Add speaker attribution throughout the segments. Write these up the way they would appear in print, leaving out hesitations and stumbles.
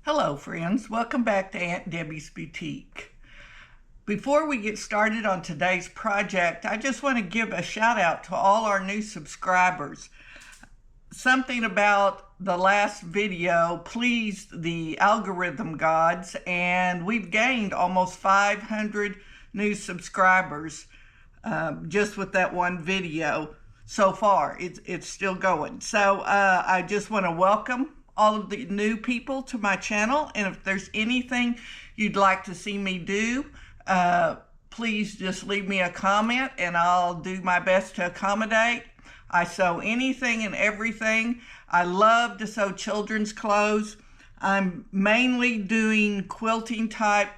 Speaker 1: Hello friends, welcome back to Aunt Debbie's Boutique. Before we get started on today's project, I just want to give a shout out to all our new subscribers. Something about the last video pleased the algorithm gods, and we've gained almost 500 new subscribers just with that one video so far. It's still going. So I just want to welcome all of the new people to my channel, and if there's anything you'd like to see me do, please just leave me a comment and I'll do my best to accommodate. I sew anything and everything. I love to sew children's clothes. I'm mainly doing quilting type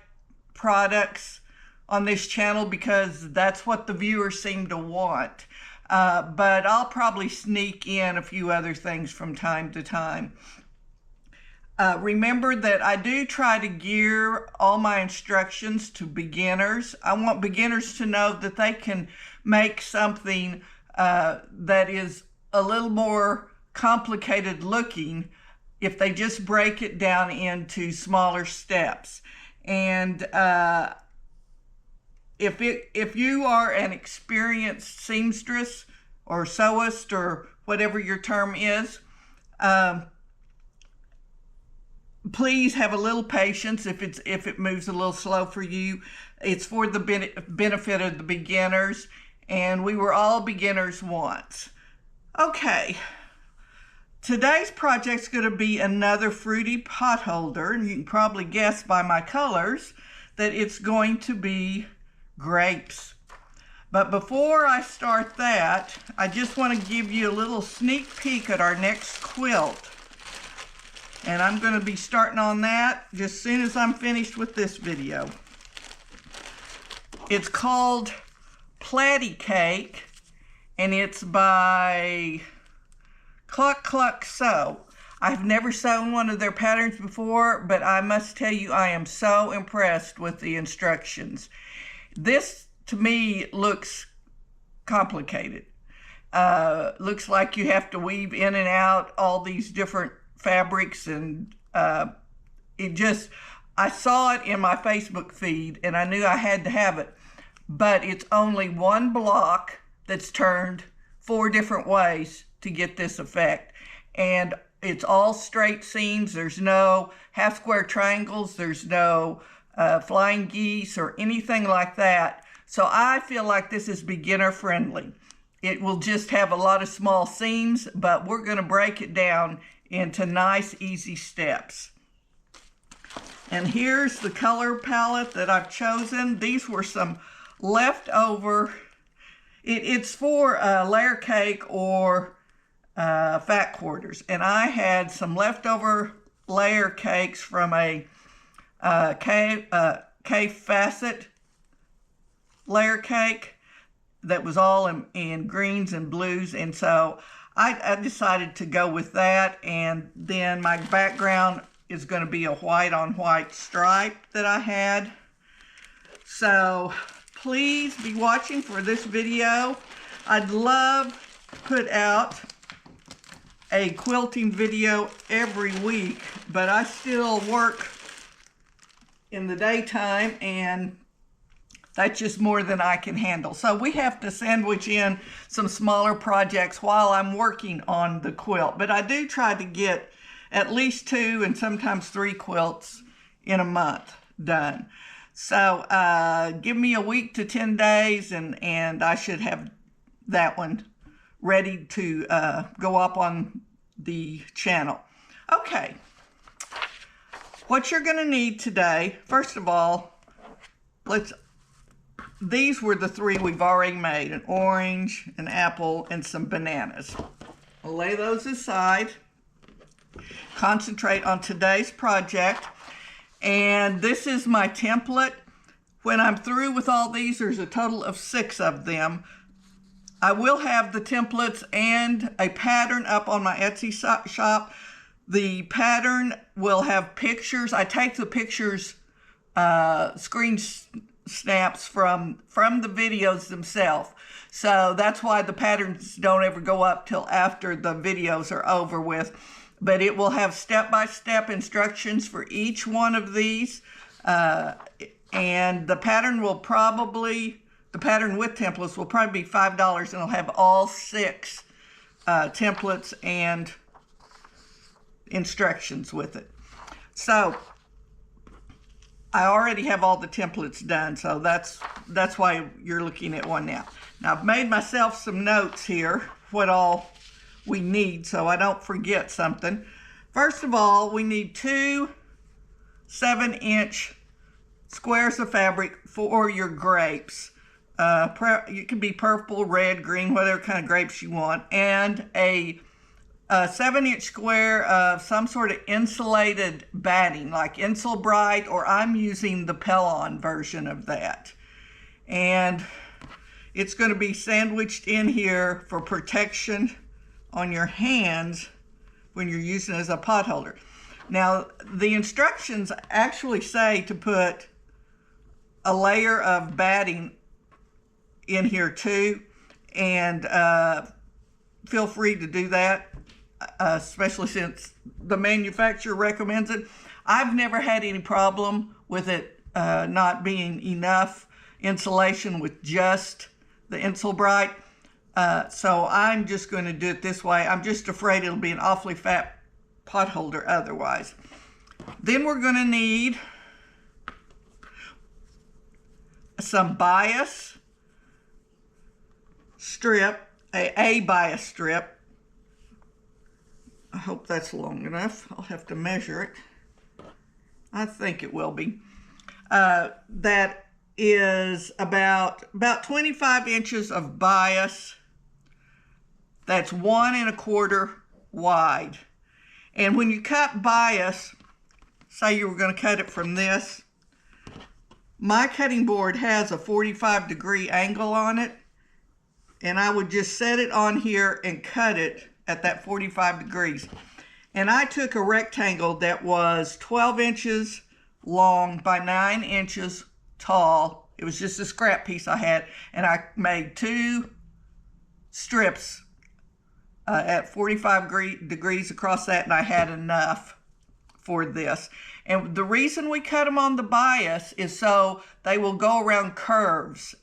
Speaker 1: products on this channel because that's what the viewers seem to want. But I'll probably sneak in a few other things from time to time. Remember that I do try to gear all my instructions to beginners. I want beginners to know that they can make something that is a little more complicated looking if they just break it down into smaller steps. And if you are an experienced seamstress or sewist or whatever your term is, please have a little patience if it moves a little slow for you. It's for the benefit of the beginners, and we were all beginners once. Okay, today's project's going to be another fruity potholder, and you can probably guess by my colors that it's going to be grapes. But before I start that, I just want to give you a little sneak peek at our next quilt. And I'm going to be starting on that just as soon as I'm finished with this video. It's called Platty Cake, and it's by Cluck Cluck Sew. I've never sewn one of their patterns before, but I must tell you I am so impressed with the instructions. To me, looks complicated. Looks like you have to weave in and out all these different fabrics, and I saw it in my Facebook feed and I knew I had to have it, but it's only one block that's turned 4 different ways to get this effect, and it's all straight seams. There's no half square triangles, there's no flying geese or anything like that. So I feel like this is beginner friendly. It will just have a lot of small seams, but we're going to break it down into nice, easy steps. And here's the color palette that I've chosen. These were some leftover. It's for layer cake or fat quarters. And I had some leftover layer cakes from a K facet layer cake that was all in greens and blues, and so I decided to go with that. And then my background is going to be a white on white stripe that I had. So please be watching for this video. I'd love to put out a quilting video every week, but I still work in the daytime, and that's just more than I can handle. So we have to sandwich in some smaller projects while I'm working on the quilt. But I do try to get at least 2 and sometimes 3 quilts in a month done. So give me a week to 10 days and I should have that one ready to go up on the channel. Okay, what you're gonna need today, first of all, these were the 3 we've already made: an orange, an apple, and some bananas. I'll lay those aside, concentrate on today's project. And this is my template. When I'm through with all these, there's a total of 6 of them. I will have the templates and a pattern up on my Etsy shop. The pattern will have pictures. I take the pictures, screen snaps from the videos themselves. So that's why the patterns don't ever go up till after the videos are over with. but it will have step-by-step instructions for each one of these. And the pattern will probably, the pattern with templates will probably be $5, and it'll have all 6 templates and instructions with it. So I already have all the templates done, so that's why you're looking at one now. Now I've made myself some notes here, what all we need, so I don't forget something. First of all, we need 2 7-inch squares of fabric for your grapes. It can be purple, red, green, whatever kind of grapes you want, and a 7-inch square of some sort of insulated batting, like Insulbrite, or I'm using the Pellon version of that. And it's going to be sandwiched in here for protection on your hands when you're using it as a pot holder. Now, the instructions actually say to put a layer of batting in here too, and feel free to do that, especially since the manufacturer recommends it. I've never had any problem with it not being enough insulation with just the Insulbrite. So I'm just going to do it this way. I'm just afraid it'll be an awfully fat pot holder otherwise. Then we're going to need some bias strip, a bias strip. I hope that's long enough. I'll have to measure it. I think it will be. That is about 25 inches of bias. That's 1 1/4 wide. And when you cut bias, say you were going to cut it from this, my cutting board has a 45-degree angle on it, and I would just set it on here and cut it at that 45 degrees. And I took a rectangle that was 12 inches long by 9 inches tall. It was just a scrap piece I had, and I made 2 strips at 45 degrees across that, and I had enough for this. And the reason we cut them on the bias is so they will go around curves.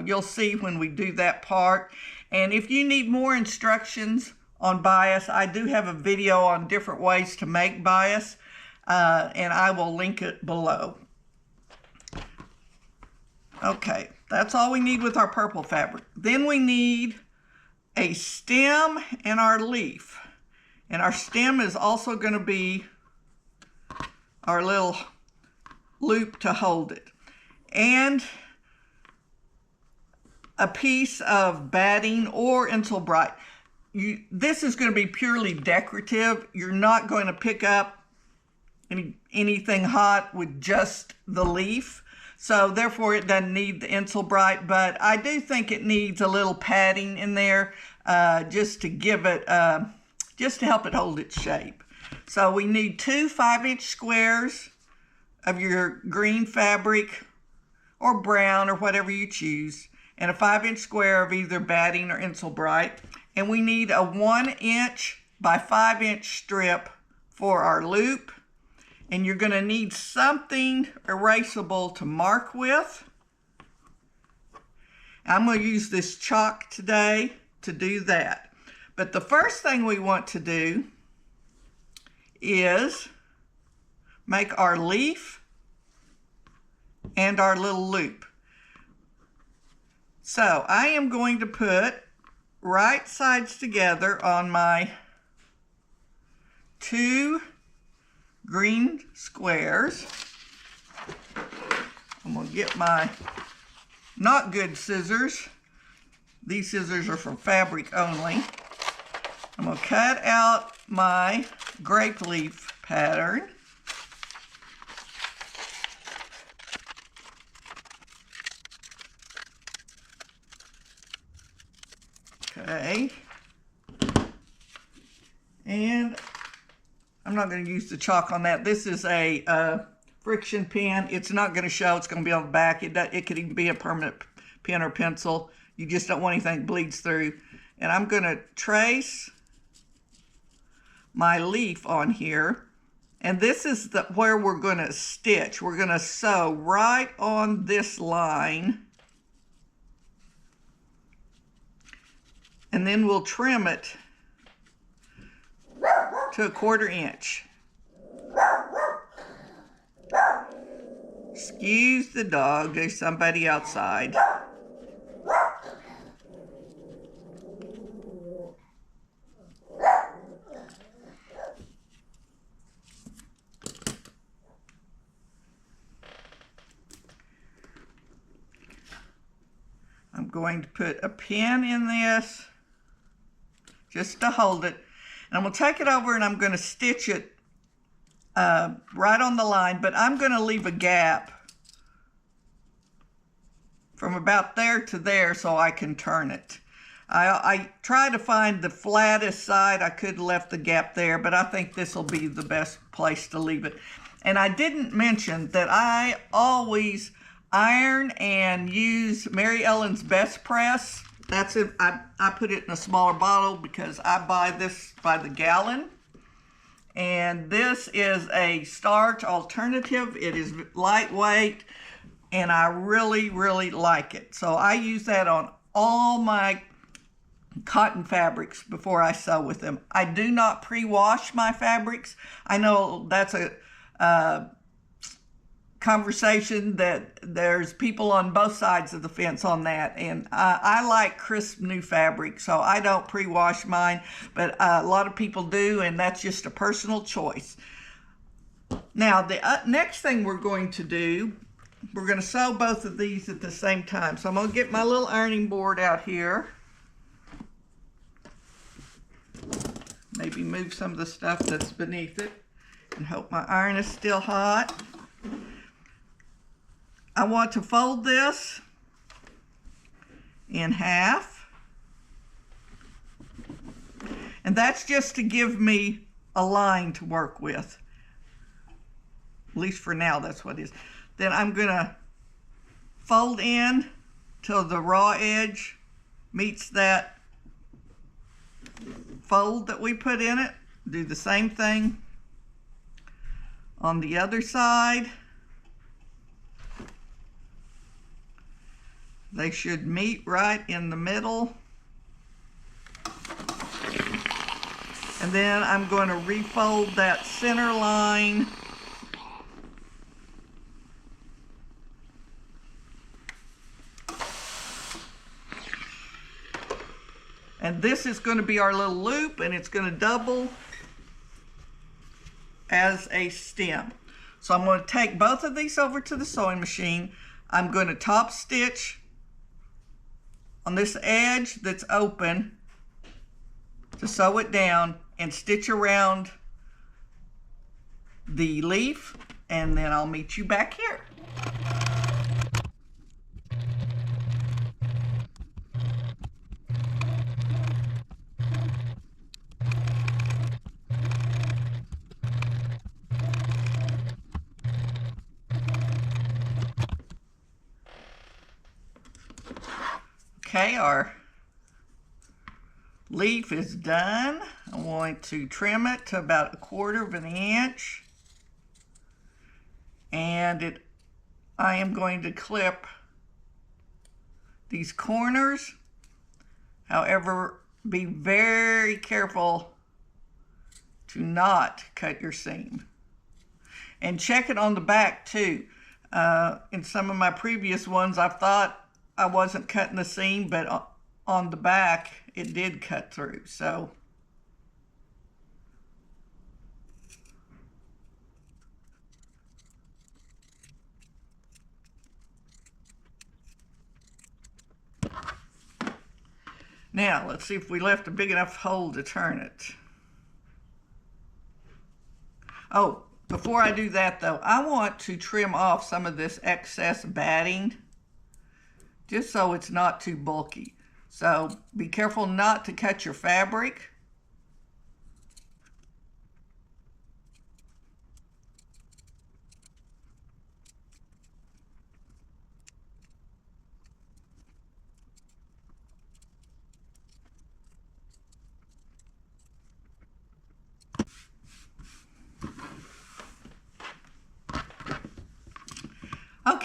Speaker 1: You'll see when we do that part. And if you need more instructions on bias, I do have a video on different ways to make bias, and I will link it below. Okay, that's all we need with our purple fabric. Then we need a stem and our leaf. And our stem is also going to be our little loop to hold it. And a piece of batting or Insulbrite. This is going to be purely decorative. You're not going to pick up anything hot with just the leaf. So therefore it doesn't need the Insulbrite, but I do think it needs a little padding in there just to give it, just to help it hold its shape. So we need 2 5-inch squares of your green fabric or brown or whatever you choose, and a 5-inch square of either batting or Insulbrite. And we need a 1-inch by 5-inch strip for our loop. And you're going to need something erasable to mark with. I'm going to use this chalk today to do that. But the first thing we want to do is make our leaf and our little loop. So I am going to put right sides together on my 2 green squares. I'm going to get my not good scissors. These scissors are for fabric only. I'm going to cut out my grape leaf pattern. Okay. And I'm not going to use the chalk on that. This is a friction pen. It's not going to show. It's going to be on the back. It could even be a permanent pen or pencil. You just don't want anything that bleeds through. And I'm going to trace my leaf on here. And this is where we're going to stitch. We're going to sew right on this line. And then we'll trim it to 1/4 inch. Excuse the dog, there's somebody outside. I'm going to put a pin in this just to hold it. And I'm going to take it over and I'm going to stitch it right on the line, but I'm going to leave a gap from about there to there so I can turn it. I try to find the flattest side. I could have left the gap there, but I think this will be the best place to leave it. And I didn't mention that I always iron and use Mary Ellen's Best Press. That's it. I put it in a smaller bottle because I buy this by the gallon. And this is a starch alternative. It is lightweight and I really, really like it. So I use that on all my cotton fabrics before I sew with them. I do not pre-wash my fabrics. I know that's a conversation that there's people on both sides of the fence on that, and I like crisp new fabric, so I don't pre-wash mine, but a lot of people do, and that's just a personal choice. Now the next thing we're going to do, we're going to sew both of these at the same time. So I'm going to get my little ironing board out here, maybe move some of the stuff that's beneath it, and hope my iron is still hot. I want to fold this in half, and that's just to give me a line to work with. At least for now, that's what it is. Then I'm going to fold in till the raw edge meets that fold that we put in it. Do the same thing on the other side. They should meet right in the middle. And then I'm going to refold that center line. And this is going to be our little loop, and it's going to double as a stem. So I'm going to take both of these over to the sewing machine. I'm going to top stitch on this edge that's open to sew it down and stitch around the leaf, and then I'll meet you back here. Okay, our leaf is done. I'm going to trim it to about 1/4 inch. And I am going to clip these corners. However, be very careful to not cut your seam. And check it on the back too. In some of my previous ones, I thought I wasn't cutting the seam, but on the back it did cut through. So now let's see if we left a big enough hole to turn it. Oh, before I do that though, I want to trim off some of this excess batting, just so it's not too bulky. So be careful not to cut your fabric.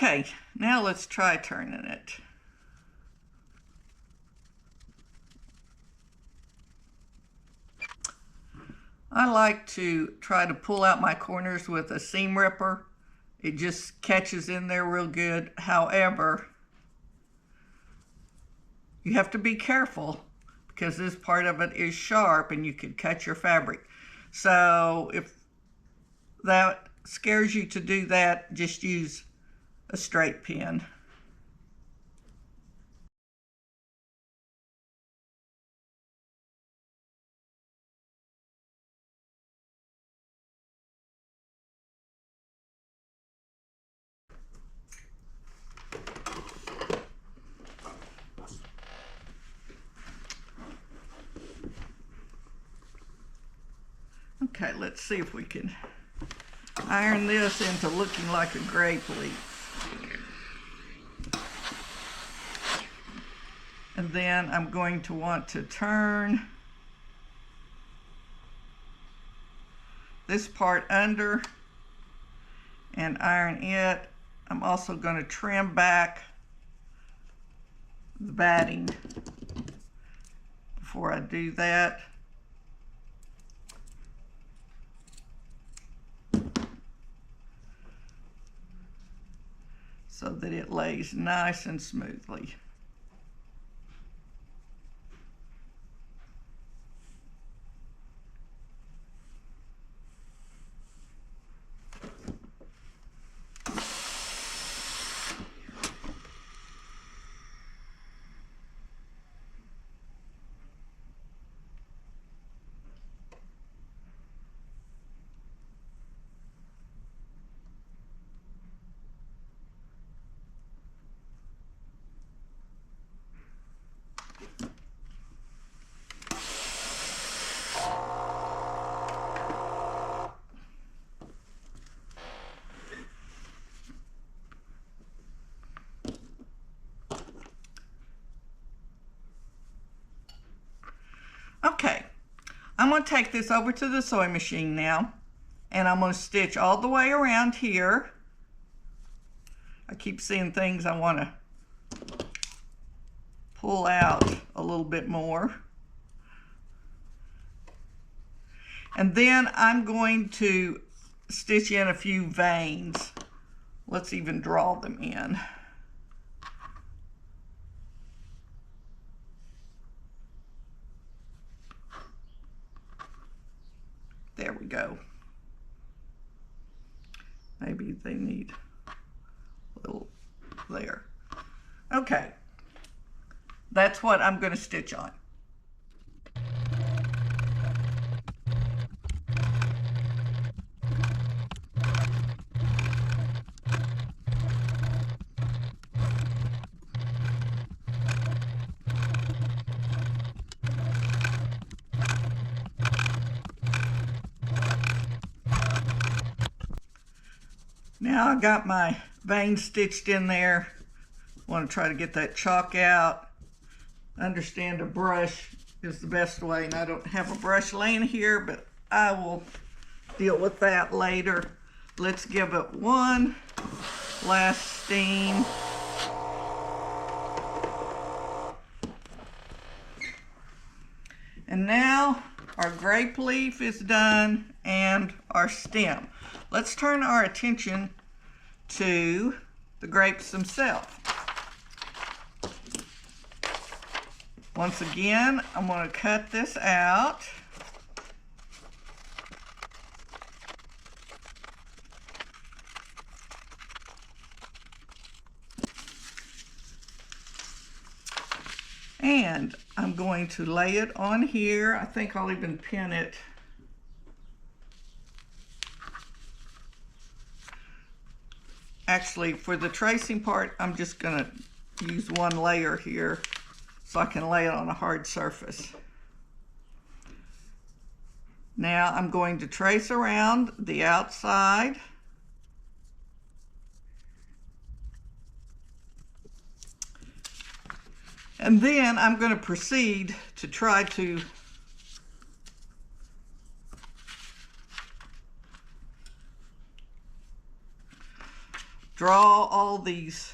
Speaker 1: Okay, now let's try turning it. I like to try to pull out my corners with a seam ripper. It just catches in there real good. However, you have to be careful because this part of it is sharp and you could cut your fabric. So if that scares you to do that, just use a straight pin. Okay, let's see if we can iron this into looking like a grape leaf. And then I'm going to want to turn this part under and iron it. I'm also going to trim back the batting before I do that. So that it lays nice and smoothly. Okay, I'm going to take this over to the sewing machine now, and I'm going to stitch all the way around here. I keep seeing things I want to pull out a little bit more. And then I'm going to stitch in a few veins. Let's even draw them in. There we go. Maybe they need a little there. Okay, that's what I'm going to stitch on. Now I got my veins stitched in there. Want to try to get that chalk out. Understand a brush is the best way, and I don't have a brush laying here, but I will deal with that later. Let's give it one last steam. And now our grape leaf is done and our stem. Let's turn our attention to the grapes themselves. Once again, I'm going to cut this out. And I'm going to lay it on here. I think I'll even pin it. Actually, for the tracing part, I'm just going to use one layer here so I can lay it on a hard surface. Now I'm going to trace around the outside. And then I'm going to proceed to try to draw all these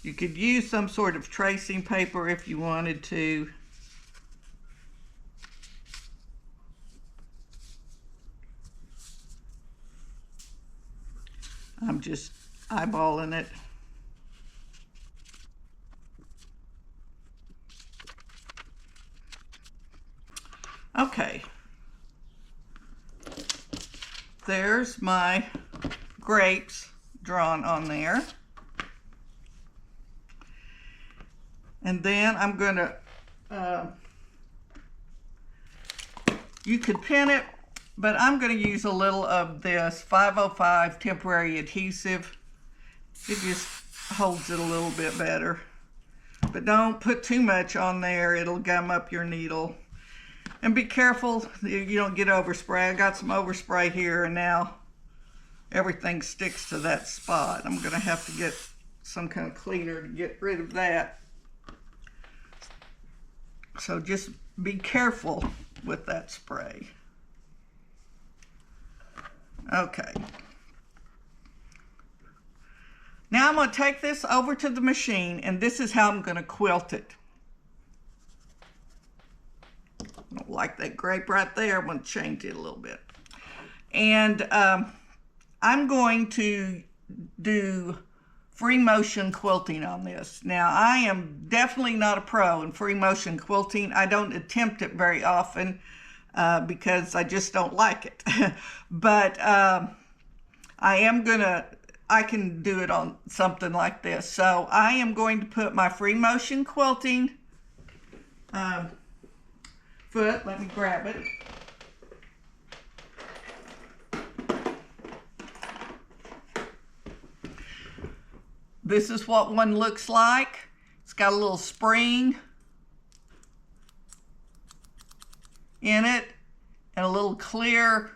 Speaker 1: You could use some sort of tracing paper if you wanted to. I'm just eyeballing it. Okay. There's my grapes drawn on there. And then I'm going to, you could pin it, but I'm going to use a little of this 505 temporary adhesive. It just holds it a little bit better. But don't put too much on there, it'll gum up your needle. And be careful you don't get overspray. I got some overspray here and now everything sticks to that spot. I'm going to have to get some kind of cleaner to get rid of that. So just be careful with that spray. Okay. Now I'm going to take this over to the machine, and this is how I'm going to quilt it. I don't like that grape right there. I'm going to change it a little bit. And I'm going to do free motion quilting on this. Now, I am definitely not a pro in free motion quilting. I don't attempt it very often because I just don't like it. But I can do it on something like this. So I am going to put my free motion quilting foot, let me grab it. This is what one looks like. It's got a little spring in it and a little clear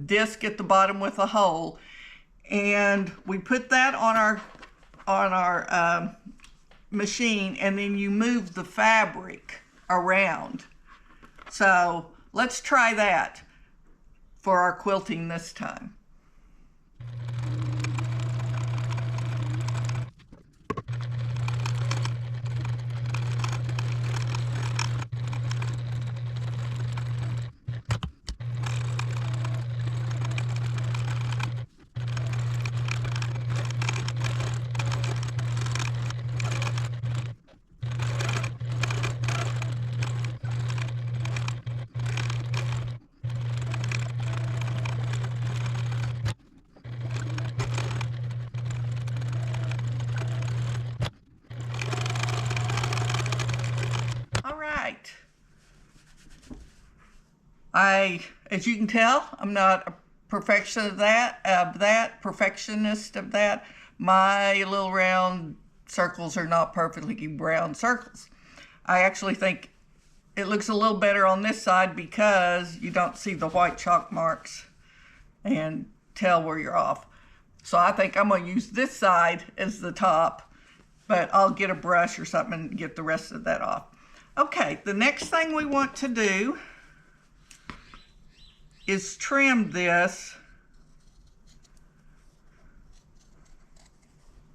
Speaker 1: disc at the bottom with a hole. And we put that on our machine, and then you move the fabric around. So let's try that for our quilting this time. As you can tell, I'm not a perfectionist of that. My little round circles are not perfectly round circles. I actually think it looks a little better on this side because you don't see the white chalk marks and tell where you're off. So I think I'm going to use this side as the top, but I'll get a brush or something and get the rest of that off. Okay, the next thing we want to do is trim this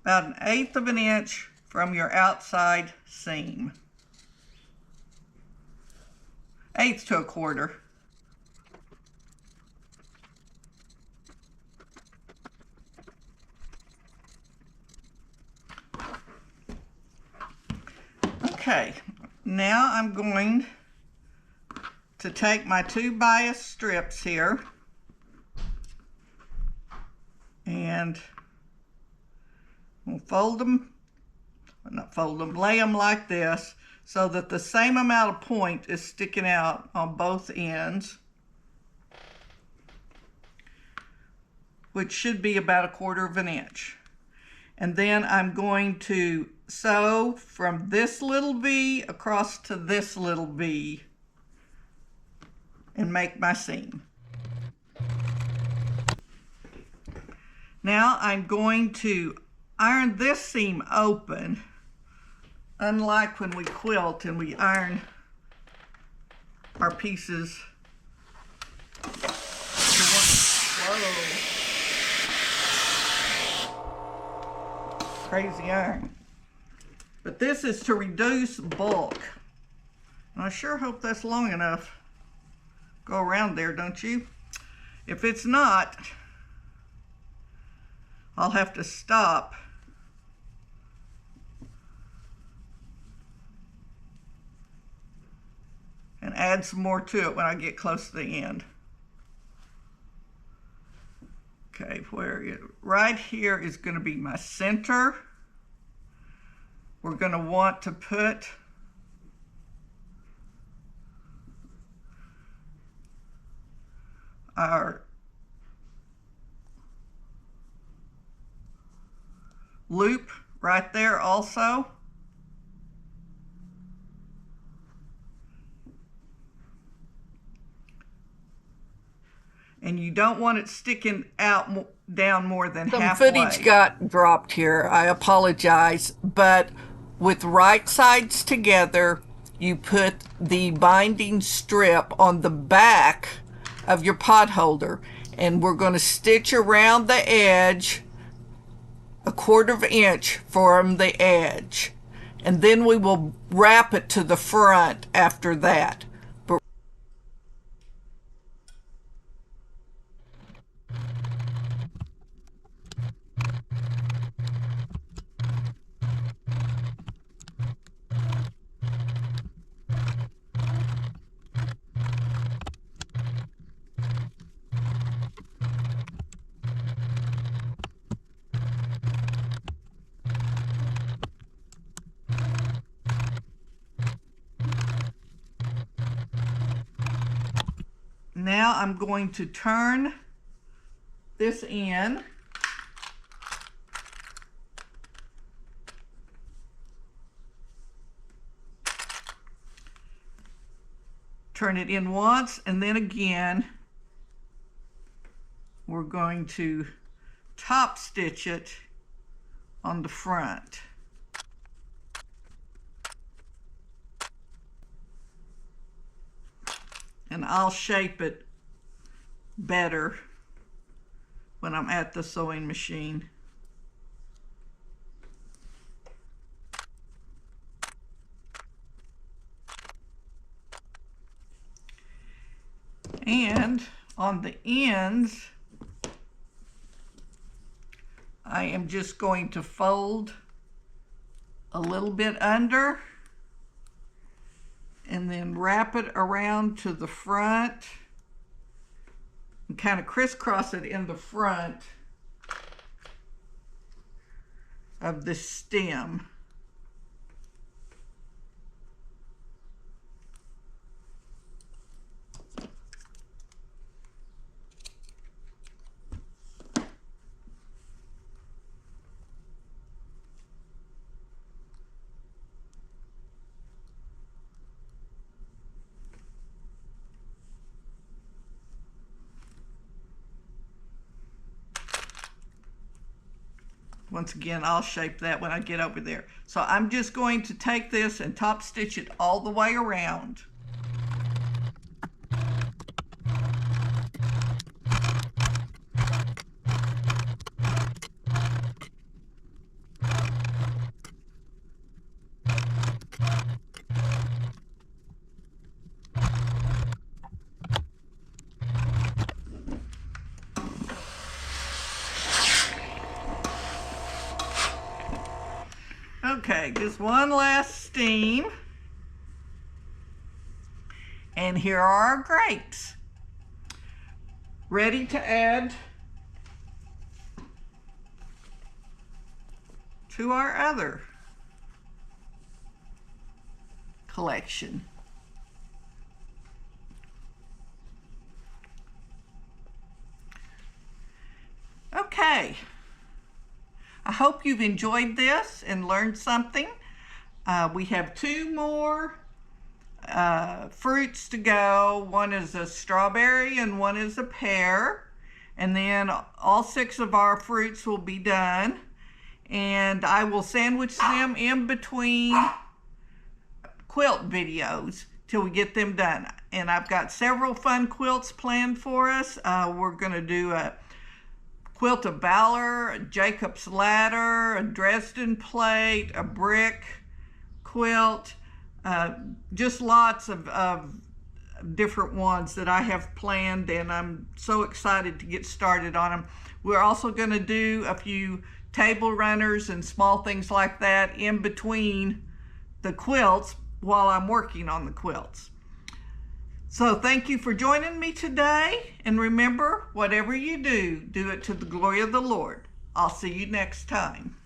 Speaker 1: about 1/8 of an inch from your outside seam. 1/8 to 1/4. Okay, now I'm going to take my 2 bias strips here and we'll lay them like this so that the same amount of point is sticking out on both ends, which should be about 1/4 of an inch. And then I'm going to sew from this little V across to this little V and make my seam. Now I'm going to iron this seam open, unlike when we quilt and we iron our pieces. Whoa. Crazy iron. But this is to reduce bulk. And I sure hope that's long enough. Go around there, don't you? If it's not, I'll have to stop and add some more to it when I get close to the end. Okay, right here is going to be my center. We're going to want to put our loop right there also. And you don't want it sticking out down more than halfway.
Speaker 2: Some footage got dropped here. I apologize. But with right sides together, you put the binding strip on the back of your potholder. And we're going to stitch around the edge 1/4 inch from the edge. And then we will wrap it to the front after that.
Speaker 1: Now I'm going to turn this in. Turn it in once, and then again we're going to top stitch it on the front. And I'll shape it better when I'm at the sewing machine. And on the ends, I am just going to fold a little bit under and then wrap it around to the front and kind of crisscross it in the front of the stem. Once again, I'll shape that when I get over there. So I'm just going to take this and top stitch it all the way around. Okay, just one last steam. And here are our grapes. Ready to add to our other collection. Okay. I hope you've enjoyed this and learned something. We have 2 more fruits to go. One is a strawberry and one is a pear. and then all 6 of our fruits will be done, and I will sandwich them in between quilt videos till we get them done. And I've got several fun quilts planned for us. We're going to do a quilt of Valor, a Jacob's Ladder, a Dresden plate, a brick quilt, just lots of different ones that I have planned, and I'm so excited to get started on them. We're also going to do a few table runners and small things like that in between the quilts while I'm working on the quilts. So thank you for joining me today, and remember, whatever you do, do it to the glory of the Lord. I'll see you next time.